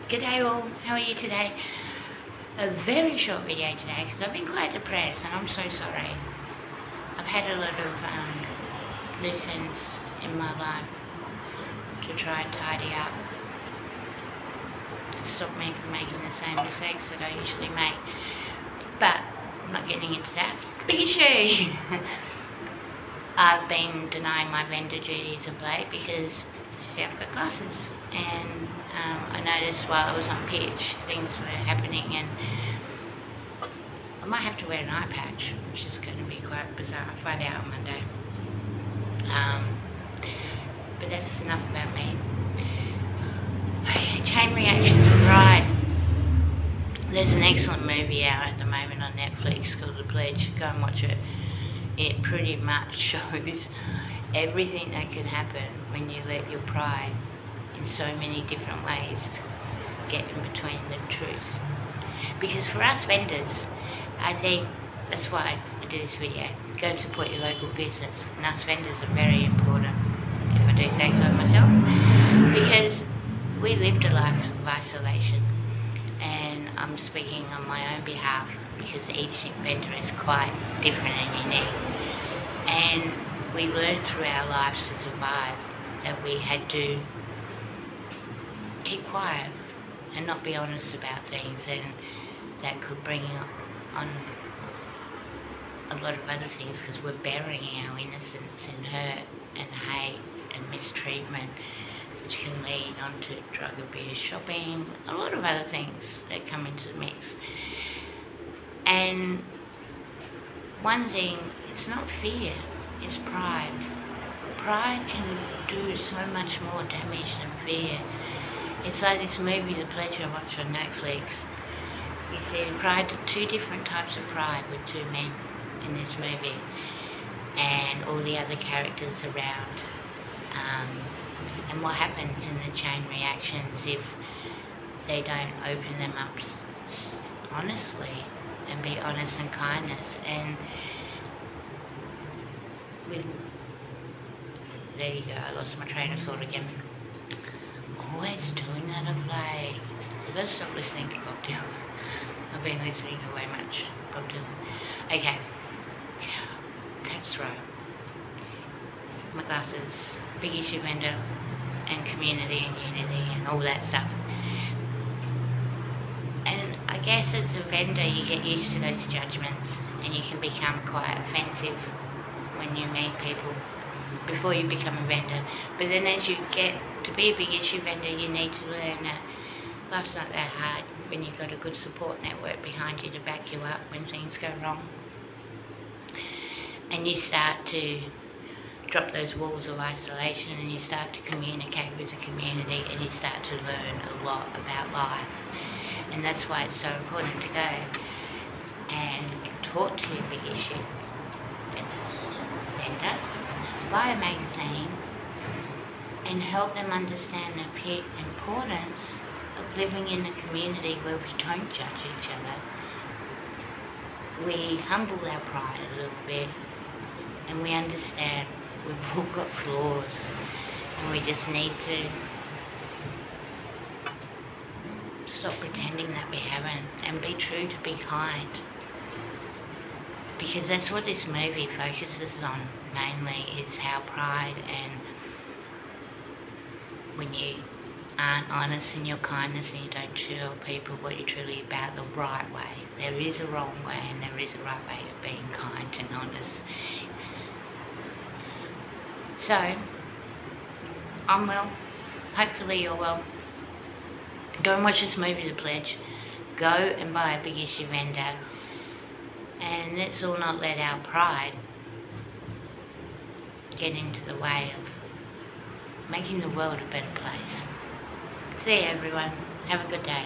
G'day all, how are you today? A very short video today because I've been quite depressed and I'm so sorry. I've had a lot of loose ends in my life to try and tidy up to stop me from making the same mistakes that I usually make. But I'm not getting into that. Big issue! I've been denying my vendor duties of late because, you see, I've got glasses and I noticed while I was on pitch things were happening, and I might have to wear an eye patch, which is going to be quite bizarre. I'll find out on Monday. But that's enough about me. Okay, Chain Reaction to Pride. There's an excellent movie out at the moment on Netflix called The Pledge. Go and watch it. It pretty much shows everything that can happen when you let your pride in so many different ways get in between the truth. Because for us vendors, I think that's why I did this video. Go and support your local business, and us vendors are very important, if I do say so myself, because we lived a life of isolation, and I'm speaking on my own behalf because each vendor is quite different and unique, and we learned through our lives to survive that we had to keep quiet and not be honest about things, and that could bring on a lot of other things because we're burying our innocence and hurt and hate and mistreatment, which can lead on to drug abuse, shopping, a lot of other things that come into the mix. And one thing, it's not fear, it's pride. Pride can do so much more damage than fear. It's like this movie, The Pledge, I watched on Netflix. You see pride, two different types of pride with two men in this movie, and all the other characters around. And what happens in the chain reactions if they don't open them up honestly and be honest and kindness. And with, there you go, I lost my train of thought again. Always doing that of late. I've got to stop listening to Bob Dylan. I've been listening to way much Bob Dylan. Okay, that's right. My glasses, big issue vendor, and community and unity and all that stuff. And I guess as a vendor you get used to those judgments and you can become quite offensive when you meet people before you become a vendor. But then as you get to be a big issue vendor, you need to learn that life's not that hard when you've got a good support network behind you to back you up when things go wrong. And you start to drop those walls of isolation and you start to communicate with the community and you start to learn a lot about life. And that's why it's so important to go and talk to your big issue vendor, buy a magazine and help them understand the importance of living in a community where we don't judge each other. We humble our pride a little bit and we understand we've all got flaws and we just need to stop pretending that we haven't and be true to be kind. Because that's what this movie focuses on mainly, is how pride, and when you aren't honest in your kindness and you don't tell people what you're truly about the right way. There is a wrong way and there is a right way of being kind and honest. So, I'm well. Hopefully you're well. Go and watch this movie, The Pledge. Go and buy a big issue vendor. And let's all not let our pride get into the way of making the world a better place. See you everyone. Have a good day.